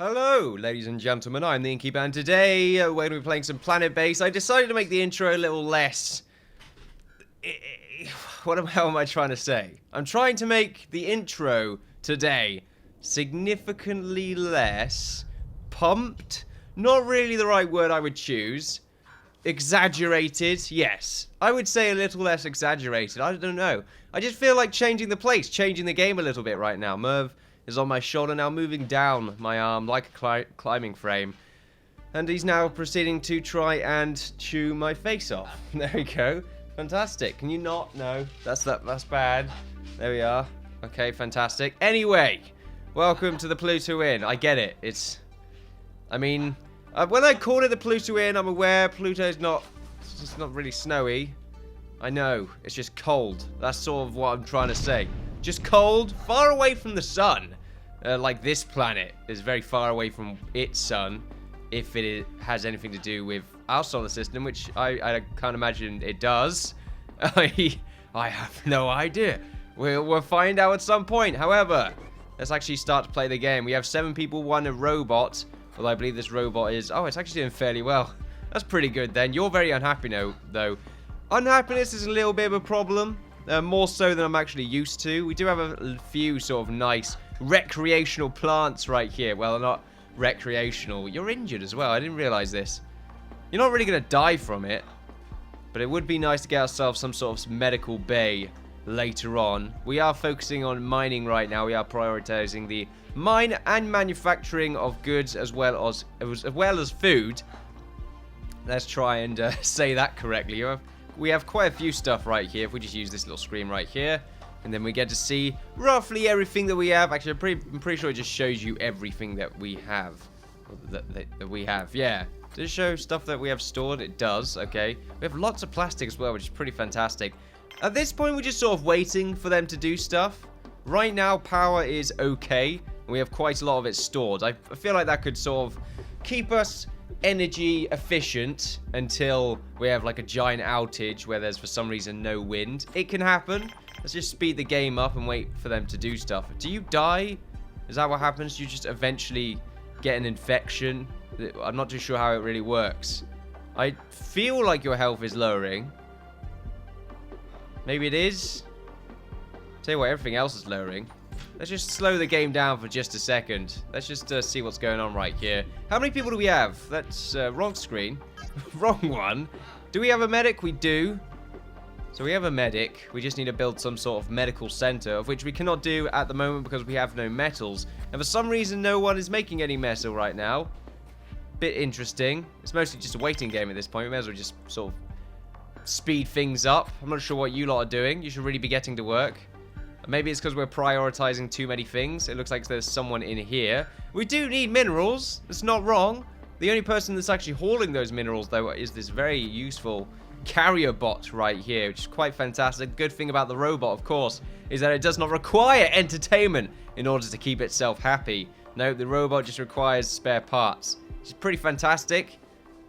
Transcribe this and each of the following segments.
Hello, ladies and gentlemen, I'm the Innkeeper, and today we're going to be playing some Planetbase. I decided to make the intro a little less... What the hell am I trying to say? I'm trying to make the intro today significantly less pumped. Not really the right word I would choose. Exaggerated, yes. I would say a little less exaggerated. I don't know. I just feel like changing the pace, changing the game a little bit right now. Merv is on my shoulder now, moving down my arm like a climbing frame. And he's now proceeding to try and chew my face off. There we go. Fantastic. Can you not? No. That's bad. There we are. Okay, fantastic. Anyway, welcome to the Pluto Inn. I get it. I mean, when I called it the Pluto Inn, I'm aware Pluto's not... It's not really snowy. I know. It's just cold. That's sort of what I'm trying to say. Just cold, far away from the sun. Like this planet is very far away from its sun, if it has anything to do with our solar system, which I can't imagine it does. I have no idea. We'll find out at some point. However, let's actually start to play the game. We have 7 people, 1 a robot. Although I believe this robot is... Oh, it's actually doing fairly well. That's pretty good then. You're very unhappy now, though. Unhappiness is a little bit of a problem. More so than I'm actually used to. We do have a few sort of nice recreational plants right here. Well, not recreational. You're injured as well. I didn't realize this. You're not really going to die from it. But it would be nice to get ourselves some sort of medical bay later on. We are focusing on mining right now. We are prioritizing the mine and manufacturing of goods as well as food. Let's try and say that correctly. We have quite a few stuff right here. If we just use this little screen right here, and then we get to see roughly everything that we have. Actually, I'm pretty sure it just shows you everything that we have. That we have, yeah. Does it show stuff that we have stored? It does, okay. We have lots of plastic as well, which is pretty fantastic. At this point, we're just sort of waiting for them to do stuff. Right now, power is okay. And we have quite a lot of it stored. I feel like that could sort of keep us energy efficient until we have like a giant outage where there's for some reason no wind. It can happen. Let's just speed the game up and wait for them to do stuff. Do you die? Is that what happens? You just eventually get an infection? I'm not too sure how it really works. I feel like your health is lowering. Maybe it is. Tell you what, everything else is lowering. Let's just slow the game down for just a second. Let's just see what's going on right here. How many people do we have? That's wrong screen. Wrong one. Do we have a medic? We do. So we have a medic. We just need to build some sort of medical center, of which we cannot do at the moment because we have no metals. And for some reason, no one is making any metal right now. Bit interesting. It's mostly just a waiting game at this point. We may as well just sort of speed things up. I'm not sure what you lot are doing. You should really be getting to work. Maybe it's because we're prioritizing too many things. It looks like there's someone in here. We do need minerals. It's not wrong. The only person that's actually hauling those minerals, though, is this very useful carrier bot right here, which is quite fantastic. Good thing about the robot, of course, is that it does not require entertainment in order to keep itself happy. No, the robot just requires spare parts. It's pretty fantastic.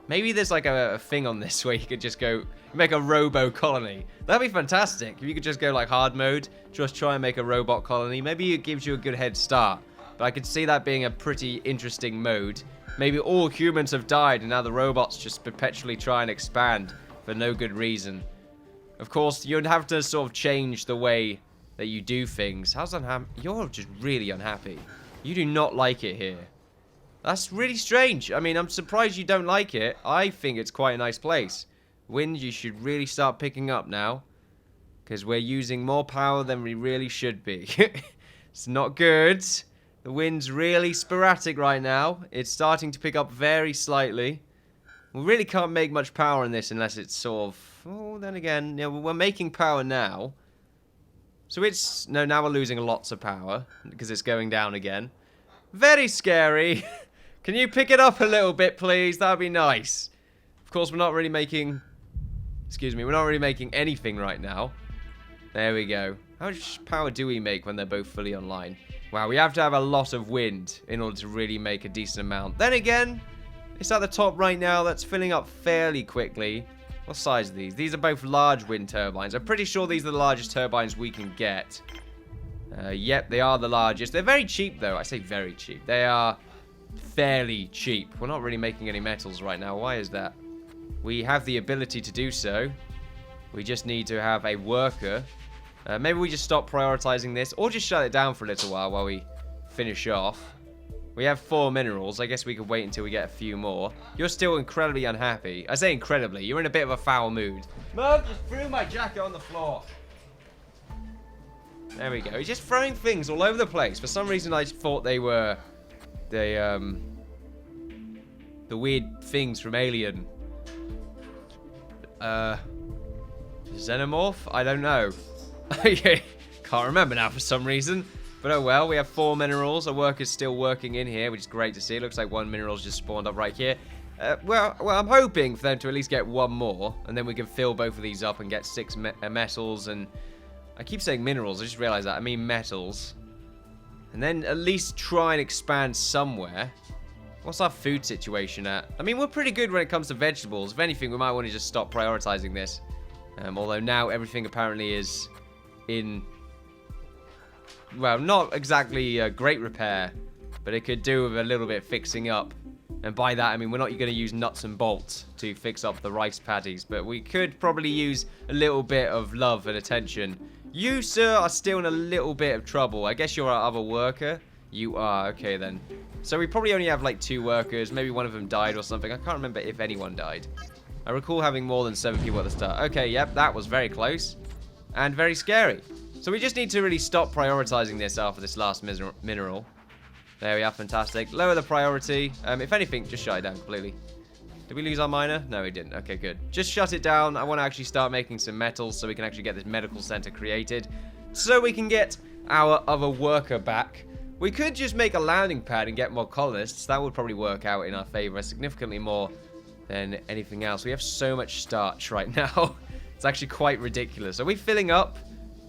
Maybe there's like a thing on this where you could just go make a robo colony. That'd be fantastic. If you could just go like hard mode, just try and make a robot colony. Maybe it gives you a good head start. But I could see that being a pretty interesting mode. Maybe all humans have died and now the robots just perpetually try and expand for no good reason. Of course, you'd have to sort of change the way that you do things. How's unhappy? You're just really unhappy. You do not like it here. That's really strange. I mean, I'm surprised you don't like it. I think it's quite a nice place. Wind, you should really start picking up now. Because we're using more power than we really should be. It's not good. The wind's really sporadic right now. It's starting to pick up very slightly. We really can't make much power in this unless it's sort of... Oh, then again, yeah, we're making power now. So it's... No, now we're losing lots of power. Because it's going down again. Very scary. Can you pick it up a little bit, please? That would be nice. Of course, we're not really making... Excuse me, we're not really making anything right now. There we go. How much power do we make when they're both fully online? Wow, we have to have a lot of wind in order to really make a decent amount. Then again, it's at the top right now. That's filling up fairly quickly. What size are these? These are both large wind turbines. I'm pretty sure these are the largest turbines we can get. Yep, they are the largest. They're very cheap, though. I say very cheap. They are fairly cheap. We're not really making any metals right now. Why is that? We have the ability to do so. We just need to have a worker. Maybe we just stop prioritizing this, or just shut it down for a little while we finish off. We have 4 minerals. I guess we could wait until we get a few more. You're still incredibly unhappy. I say incredibly. You're in a bit of a foul mood. Merv just threw my jacket on the floor. There we go. He's just throwing things all over the place. For some reason, I thought they were the weird things from Alien. Xenomorph? I don't know. Can't remember now for some reason. But oh well, we have 4 minerals. A worker's still working in here, which is great to see. Looks like 1 mineral's just spawned up right here. Well, I'm hoping for them to at least get 1 more, and then we can fill both of these up and get 6 metals. And I keep saying minerals, I just realized that. I mean metals. And then at least try and expand somewhere. What's our food situation at? I mean, we're pretty good when it comes to vegetables. If anything, we might want to just stop prioritizing this. Although now everything apparently is in... well, not exactly great repair, but it could do with a little bit of fixing up. And by that, I mean, we're not going to use nuts and bolts to fix up the rice paddies, but we could probably use a little bit of love and attention. You, sir, are still in a little bit of trouble. I guess you're our other worker. You are. Okay, then. So we probably only have, like, 2 workers. Maybe one of them died or something. I can't remember if anyone died. I recall having more than 7 people at the start. Okay, yep, that was very close. And very scary. So we just need to really stop prioritizing this after this last mineral. There we are, fantastic. Lower the priority. If anything, just shut it down completely. Did we lose our miner? No, we didn't. Okay, good. Just shut it down. I want to actually start making some metals so we can actually get this medical center created. So we can get our other worker back. We could just make a landing pad and get more colonists. That would probably work out in our favor significantly more than anything else. We have so much starch right now. It's actually quite ridiculous. Are we filling up?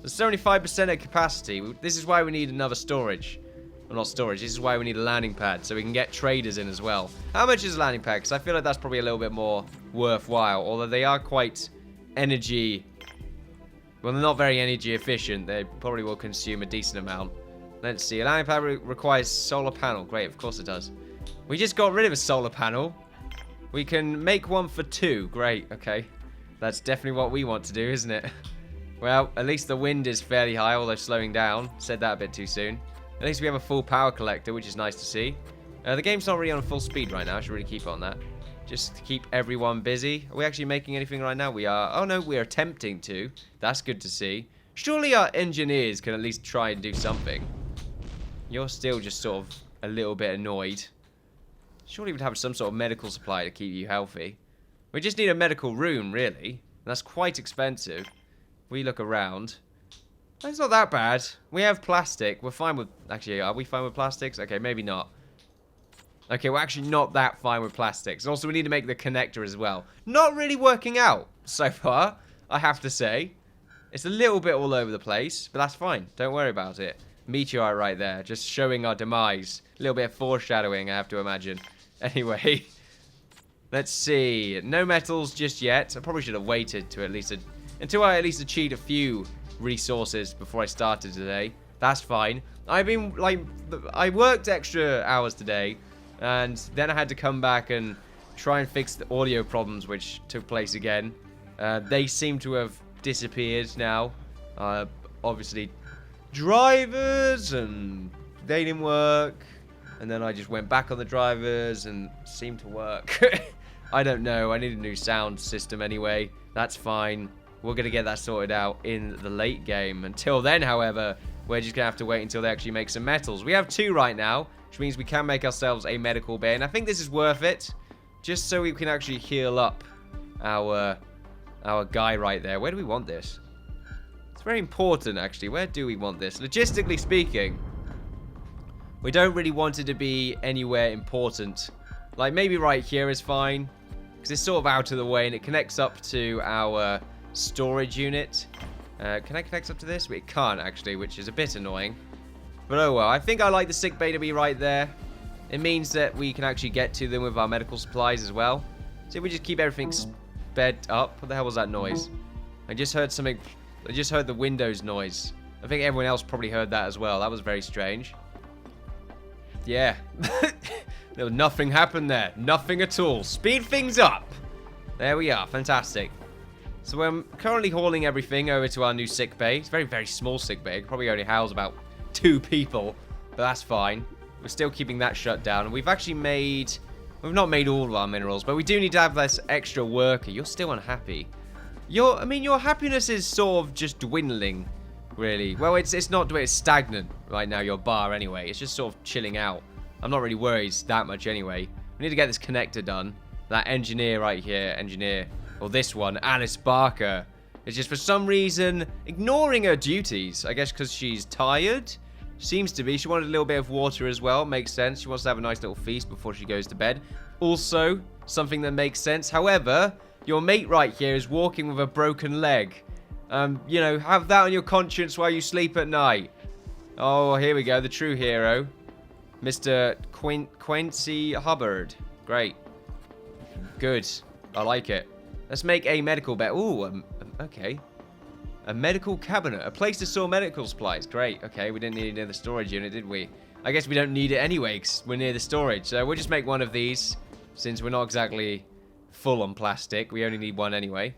There's 75% of capacity. This is why we need another storage. Well, not storage. This is why we need a landing pad, so we can get traders in as well. How much is a landing pad? Because I feel like that's probably a little bit more worthwhile. Although they are quite energy... well, they're not very energy efficient. They probably will consume a decent amount. Let's see. A landing pad requires solar panel. Great, of course it does. We just got rid of a solar panel. We can make one for 2. Great, okay. That's definitely what we want to do, isn't it? Well, at least the wind is fairly high, although slowing down. Said that a bit too soon. At least we have a full power collector, which is nice to see. The game's not really on full speed right now. I should really keep on that. Just to keep everyone busy. Are we actually making anything right now? We are. Oh, no, we're attempting to. That's good to see. Surely our engineers can at least try and do something. You're still just sort of a little bit annoyed. Surely we'd have some sort of medical supply to keep you healthy. We just need a medical room, really. That's quite expensive. We look around. It's not that bad. We have plastic. We're fine with... actually, are we fine with plastics? Okay, maybe not. Okay, we're actually not that fine with plastics. Also, we need to make the connector as well. Not really working out so far, I have to say. It's a little bit all over the place, but that's fine. Don't worry about it. Meteorite right there, just showing our demise. A little bit of foreshadowing, I have to imagine. Anyway, let's see. No metals just yet. I probably should have waited to until I at least achieved a few resources before I started today. That's fine. I've been, like, I worked extra hours today, and then I had to come back and try and fix the audio problems which took place again. They seem to have disappeared now. Obviously, drivers, and they didn't work. And then I just went back on the drivers and seemed to work. I don't know. I need a new sound system anyway. That's fine. We're going to get that sorted out in the late game. Until then, however, we're just going to have to wait until they actually make some metals. We have 2 right now, which means we can make ourselves a medical bay. And I think this is worth it, just so we can actually heal up our guy right there. Where do we want this? It's very important, actually. Where do we want this? Logistically speaking, we don't really want it to be anywhere important. Like, maybe right here is fine, because it's sort of out of the way, and it connects up to our storage unit. Can I connect up to this? It can't, actually, which is a bit annoying. But oh well. I think I like the sick bay to be right there. It means that we can actually get to them with our medical supplies as well. So if we just keep everything sped up. What the hell was that noise? I just heard something. I just heard the Windows noise. I think everyone else probably heard that as well. That was very strange. Yeah. There was nothing happened there. Nothing at all. Speed things up. There we are. Fantastic. So I'm currently hauling everything over to our new sick bay. It's a very, very small sick bay. It probably only house about 2 people. But that's fine. We're still keeping that shut down. And we've actually made... We've not made all of our minerals, but we do need to have this extra worker. You're still unhappy. Your happiness is sort of just dwindling, really. Well, it's not, it's stagnant right now, your bar anyway. It's just sort of chilling out. I'm not really worried that much anyway. We need to get this connector done. That engineer right here, or this one, Alice Barker, is just for some reason ignoring her duties. I guess because she's tired. Seems to be. She wanted a little bit of water as well. Makes sense. She wants to have a nice little feast before she goes to bed. Also, something that makes sense. However, your mate right here is walking with a broken leg. You know, have that on your conscience while you sleep at night. Oh, here we go. The true hero. Mr. Quincy Hubbard. Great. Good. I like it. Let's make a medical bed. Ooh, okay. A medical cabinet. A place to store medical supplies. Great. Okay, we didn't need it near the storage unit, did we? I guess we don't need it anyway because we're near the storage. So we'll just make one of these since we're not exactly full on plastic. We only need one anyway.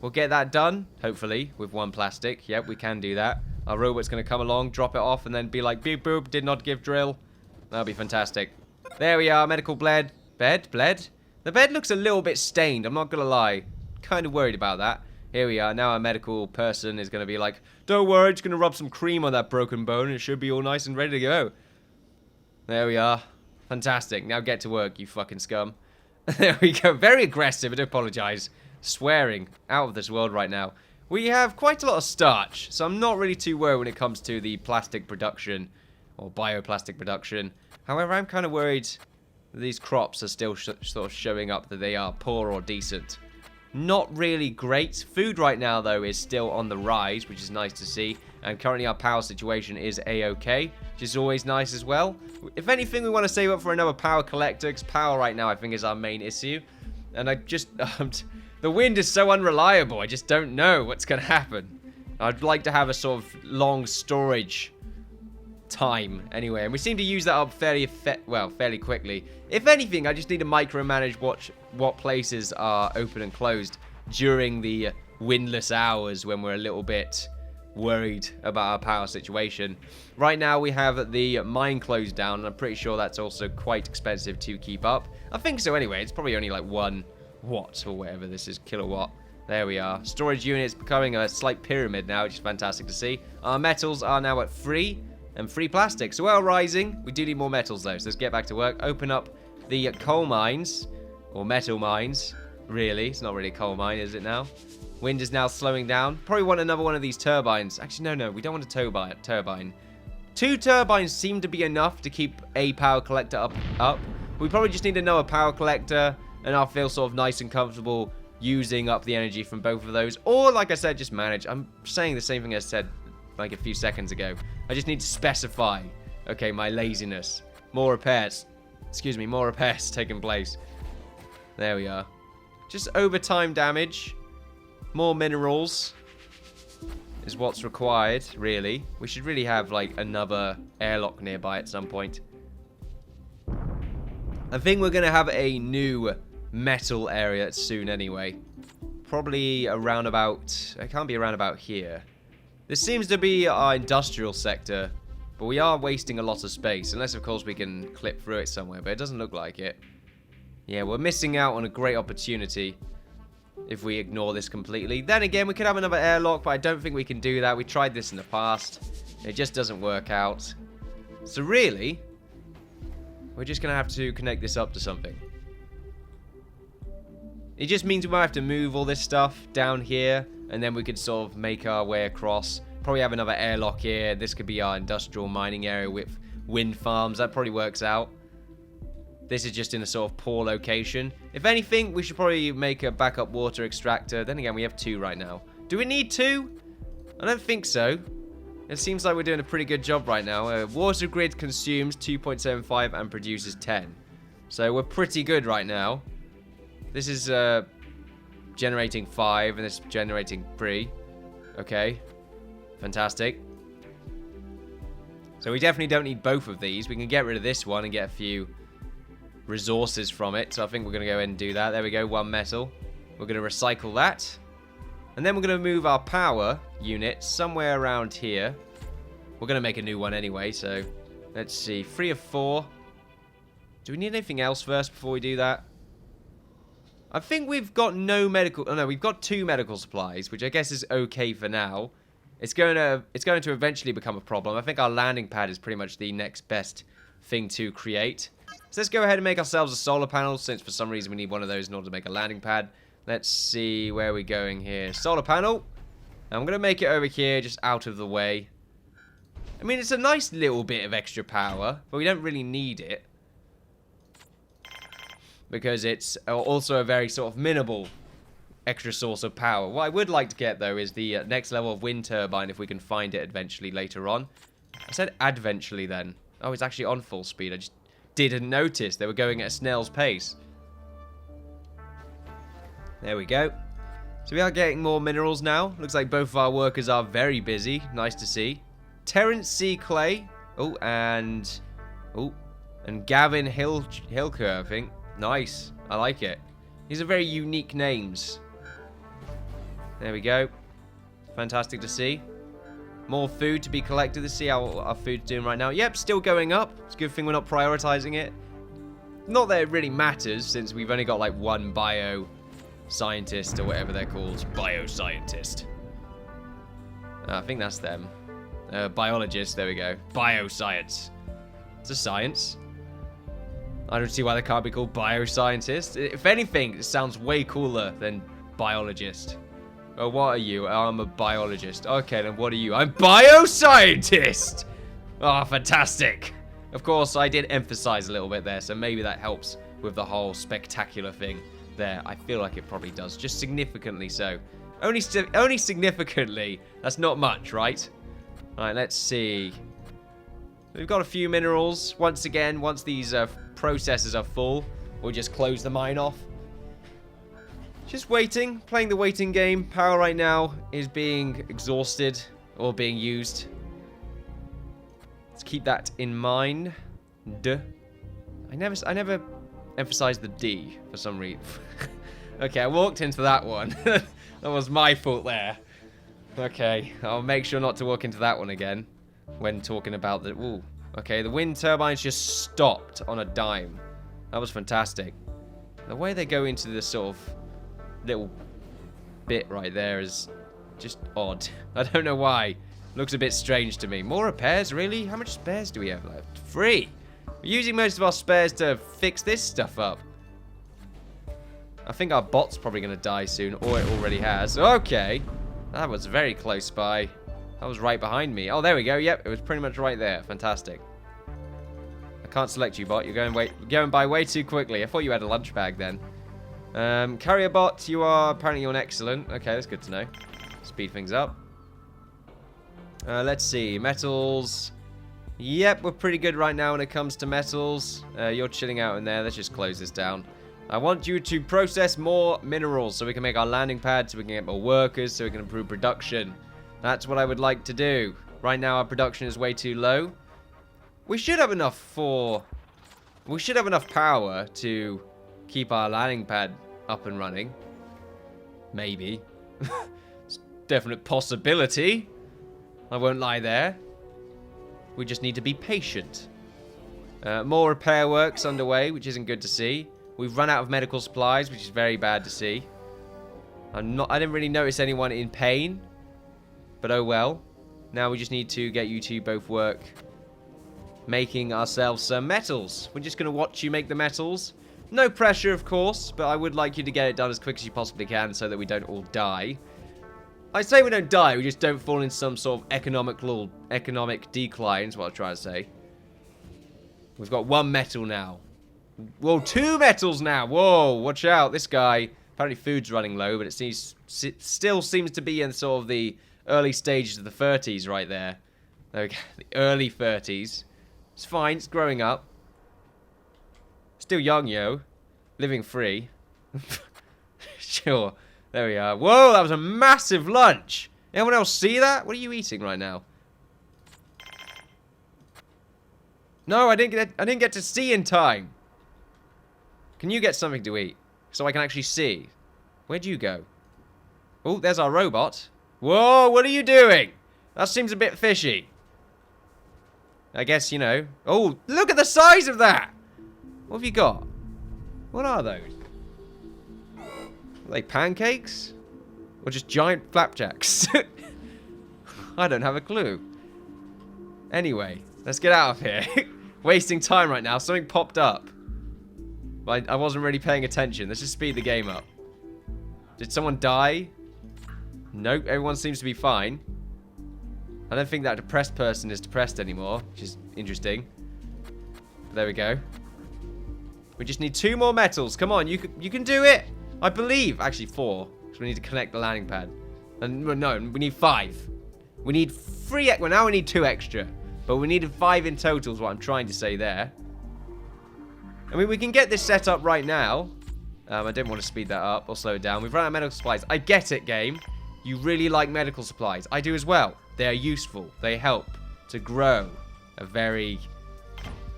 We'll get that done, hopefully, with one plastic. Yep, we can do that. Our robot's going to come along, drop it off, and then be like, beep boop, did not give drill. That'll be fantastic. There we are, medical bed. Bled? The bed looks a little bit stained, I'm not going to lie. Kind of worried about that. Here we are. Now our medical person is going to be like, don't worry, just going to rub some cream on that broken bone and it should be all nice and ready to go. There we are. Fantastic. Now get to work, you fucking scum. There we go. Very aggressive. I do apologize. Swearing. Out of this world right now. We have quite a lot of starch, so I'm not really too worried when it comes to the plastic production or bioplastic production. However, I'm kind of worried that these crops are still sort of showing up that they are poor or decent. Not really great. Food right now, though, is still on the rise, which is nice to see. And currently our power situation is A-OK, which is always nice as well. If anything, we want to save up for another power collector, because power right now, I think, is our main issue. And I just... the wind is so unreliable, I just don't know what's going to happen. I'd like to have a sort of long storage time anyway, and we seem to use that up fairly quickly. If anything, I just need to micromanage what places are open and closed during the windless hours when we're a little bit worried about our power situation. Right now we have the mine closed down, and I'm pretty sure that's also quite expensive to keep up. I think so anyway. It's probably only like 1 watt or whatever this is, kilowatt. There we are. Storage units becoming a slight pyramid now, which is fantastic to see. Our metals are now at 3. And free plastic. So while rising, we do need more metals though. So let's get back to work. Open up the coal mines. Or metal mines. Really. It's not really a coal mine, is it now? Wind is now slowing down. Probably want another one of these turbines. Actually, no. We don't want a turbine. 2 turbines seem to be enough to keep a power collector up. We probably just need another power collector. And I'll feel sort of nice and comfortable using up the energy from both of those. Or, like I said, just manage. I'm saying the same thing as I said like a few seconds ago. I just need to specify, okay, my laziness. More repairs. Excuse me, more repairs taking place. There we are. Just overtime damage. More minerals is what's required, really. We should really have, like, another airlock nearby at some point. I think we're going to have a new metal area soon anyway. Probably around about... It can't be around about here. This seems to be our industrial sector, but we are wasting a lot of space, unless of course we can clip through it somewhere, but it doesn't look like it. Yeah, we're missing out on a great opportunity if we ignore this completely. Then again, we could have another airlock, but I don't think we can do that. We tried this in the past. It just doesn't work out. So really, we're just going to have to connect this up to something. It just means we might have to move all this stuff down here, and then we could sort of make our way across. Probably have another airlock here. This could be our industrial mining area with wind farms. That probably works out. This is just in a sort of poor location. If anything, we should probably make a backup water extractor. Then again, we have 2 right now. Do we need 2? I don't think so. It seems like we're doing a pretty good job right now. Water grid consumes 2.75 and produces 10. So we're pretty good right now. This is generating 5 and this is generating 3. Okay. Fantastic. So we definitely don't need both of these. We can get rid of this one and get a few resources from it. So I think we're going to go ahead and do that. There we go, 1 metal. We're going to recycle that. And then we're going to move our power unit somewhere around here. We're going to make a new one anyway, so let's see. 3 of 4. Do we need anything else first before we do that? I think we've got no medical... Oh, no, we've got 2 medical supplies, which I guess is okay for now. It's going to eventually become a problem. I think our landing pad is pretty much the next best thing to create. So let's go ahead and make ourselves a solar panel, since for some reason we need one of those in order to make a landing pad. Let's see where we're going here. Solar panel. I'm going to make it over here, just out of the way. I mean, it's a nice little bit of extra power, but we don't really need it. Because it's also a very sort of minimal extra source of power. What I would like to get, though, is the next level of wind turbine, if we can find it eventually later on. I said adventually then. Oh, it's actually on full speed. I just didn't notice they were going at a snail's pace. There we go. So we are getting more minerals now. Looks like both of our workers are very busy. Nice to see. Terrence C. Clay. Oh, and Gavin Hilker, I think. Nice. I like it. These are very unique names. There we go. Fantastic to see. More food to be collected to see how our food's doing right now. Yep, still going up. It's a good thing we're not prioritizing it. Not that it really matters, since we've only got like 1 bio-scientist or whatever they're called. Bioscientist. I think that's them. Biologist, there we go. Bioscience. It's a science. I don't see why they can't be called bioscientist. If anything, it sounds way cooler than biologist. Oh, what are you? Oh, I'm a biologist. Okay, then what are you? I'm bioscientist! Oh, fantastic. Of course, I did emphasize a little bit there, so maybe that helps with the whole spectacular thing there. I feel like it probably does, just significantly so. Only significantly. That's not much, right? Alright, let's see. We've got a few minerals. Once again, once these processors are full, we'll just close the mine off. Just waiting, playing the waiting game. Power right now is being exhausted or being used. Let's keep that in mind. I never emphasized the D for some reason. Okay, I walked into that one. That was my fault there. Okay, I'll make sure not to walk into that one again when talking about the... Ooh, okay, the wind turbines just stopped on a dime. That was fantastic. The way they go into this sort of little bit right there is just odd. I don't know why. Looks a bit strange to me. More repairs, really? How much spares do we have left? 3. We're using most of our spares to fix this stuff up. I think our bot's probably going to die soon, or it already has. Okay. That was very close by. That was right behind me. Oh, there we go. Yep, it was pretty much right there. Fantastic. I can't select you, bot. You're going by way too quickly. I thought you had a lunch bag then. Carrier bot, you are apparently on excellent. Okay, that's good to know. Speed things up. Let's see. Metals. Yep, we're pretty good right now when it comes to metals. You're chilling out in there. Let's just close this down. I want you to process more minerals so we can make our landing pad, so we can get more workers, so we can improve production. That's what I would like to do. Right now our production is way too low. We should have enough power to keep our landing pad up and running. Maybe. It's a definite possibility. I won't lie there. We just need to be patient. More repair works underway, which isn't good to see. We've run out of medical supplies, which is very bad to see. I didn't really notice anyone in pain. But oh well. Now we just need to get you two both work making ourselves some metals. We're just going to watch you make the metals. No pressure, of course, but I would like you to get it done as quick as you possibly can so that we don't all die. I say we don't die, we just don't fall in some sort of economic decline is what I'm trying to say. We've got 1 metal now. Whoa, 2 metals now. Whoa, watch out. This guy, apparently food's running low, but it still seems to be in sort of the early stages of the 30s right there. Okay, the early 30s. It's fine, it's growing up. Still young, yo. Living free. Sure. There we are. Whoa, that was a massive lunch. Anyone else see that? What are you eating right now? No, I didn't get to see in time. Can you get something to eat? So I can actually see. Where'd you go? Oh, there's our robot. Whoa, what are you doing? That seems a bit fishy. I guess, you know. Oh, look at the size of that! What have you got? What are those? Are they pancakes? Or just giant flapjacks? I don't have a clue. Anyway, let's get out of here. Wasting time right now. Something popped up. I wasn't really paying attention. Let's just speed the game up. Did someone die? Nope, everyone seems to be fine. I don't think that depressed person is depressed anymore, which is interesting. There we go. We just need 2 more metals. Come on, you can do it. I believe. Actually, 4. So we need to connect the landing pad. And no, we need 5. We need 3. Well, now we need 2 extra. But we needed 5 in total is what I'm trying to say there. I mean, we can get this set up right now. I didn't want to speed that up or slow it down. We've run out of medical supplies. I get it, game. You really like medical supplies. I do as well. They are useful. They help to grow a very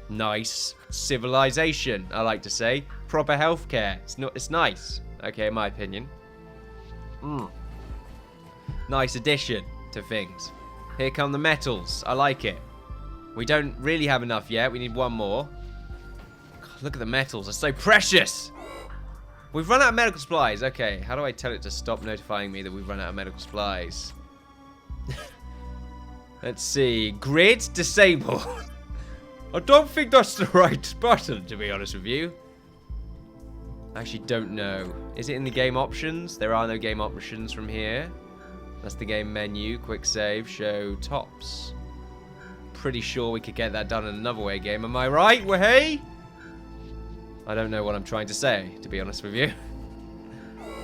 nice civilization, I like to say. Proper healthcare. It's nice. Okay, in my opinion. Nice addition to things. Here come the metals. I like it. We don't really have enough yet. We need 1 more. God, look at the metals. They're so precious. We've run out of medical supplies. Okay, how do I tell it to stop notifying me that we've run out of medical supplies? Let's see. Grid disable. I don't think that's the right button, to be honest with you. I actually don't know. Is it in the game options? There are no game options from here. That's the game menu. Quick save. Show tops. Pretty sure we could get that done in another way game. Am I right? Hey? I don't know what I'm trying to say, to be honest with you.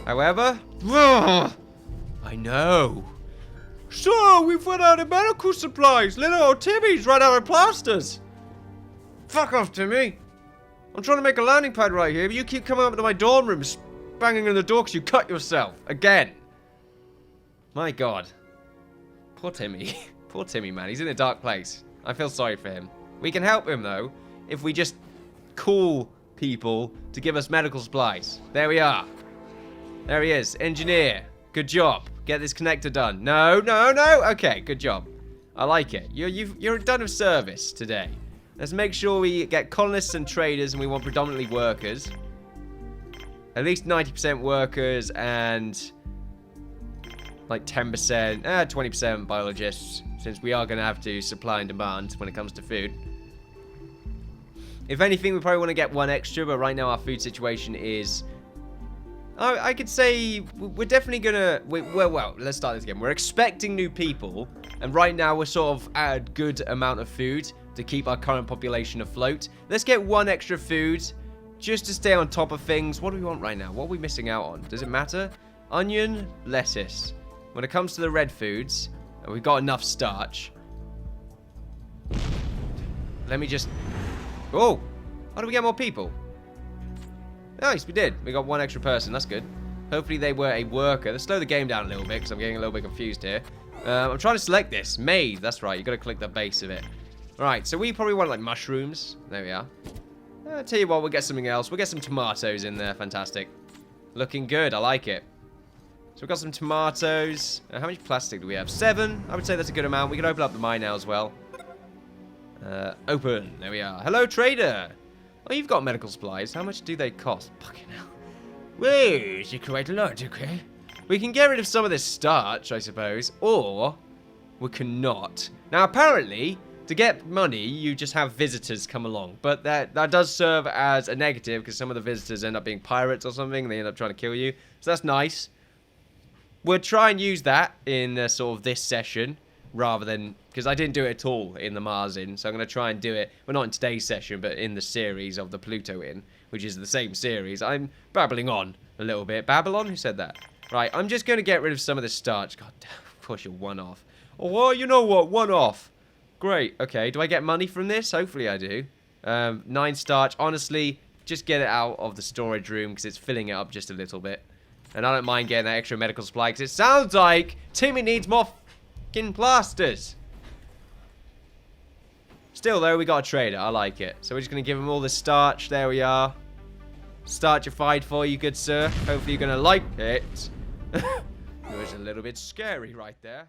However, I know. So, we've run out of medical supplies. Little old Timmy's run out of plasters. Fuck off, Timmy. I'm trying to make a landing pad right here, but you keep coming up to my dorm room, banging on the door because you cut yourself. Again. My God. Poor Timmy. Poor Timmy, man. He's in a dark place. I feel sorry for him. We can help him, though, if we just call people to give us medical supplies. There we are. There he is. Engineer. Good job. Get this connector done. No, no, no. Okay, good job. I like it. You're done with service today. Let's make sure we get colonists and traders, and we want predominantly workers. At least 90% workers and like 10%, 20% biologists, since we are going to have to supply and demand when it comes to food. If anything, we probably want to get 1 extra, but right now our food situation is... I could say we're definitely going to... Well, let's start this again. We're expecting new people, and right now we're sort of at a good amount of food to keep our current population afloat. Let's get 1 extra food just to stay on top of things. What do we want right now? What are we missing out on? Does it matter? Onion, lettuce. When it comes to the red foods, and we've got enough starch. Let me just... Oh! How do we get more people? Nice, we did. We got 1 extra person. That's good. Hopefully they were a worker. Let's slow the game down a little bit because I'm getting a little bit confused here. I'm trying to select this. Made. That's right. You've got to click the base of it. Right, so we probably want like mushrooms. There we are. I'll tell you what, we'll get something else. We'll get some tomatoes in there. Fantastic. Looking good. I like it. So we've got some tomatoes. How much plastic do we have? 7. I would say that's a good amount. We can open up the mine now as well. Open. There we are. Hello, trader. Oh, you've got medical supplies. How much do they cost? Fucking hell. Whoa, it's quite a lot, okay. We can get rid of some of this starch, I suppose. Or we cannot. Now, apparently, to get money, you just have visitors come along. But that does serve as a negative because some of the visitors end up being pirates or something. And they end up trying to kill you. So that's nice. We'll try and use that in sort of this session rather than... Because I didn't do it at all in the Mars Inn. So I'm going to try and do it... Well, not in today's session, but in the series of the Pluto Inn, which is the same series. I'm babbling on a little bit. Babylon? Who said that? Right, I'm just going to get rid of some of this starch. God damn, of course you're 1 off. Oh, well, you know what? 1 off. Great. Okay, do I get money from this? Hopefully I do. 9 starch. Honestly, just get it out of the storage room because it's filling it up just a little bit. And I don't mind getting that extra medical supply because it sounds like Timmy needs more fucking plasters. Still, though, we got a trader. I like it. So we're just going to give him all the starch. There we are. start your fight for you, good sir. Hopefully you're going to like it. It was a little bit scary right there.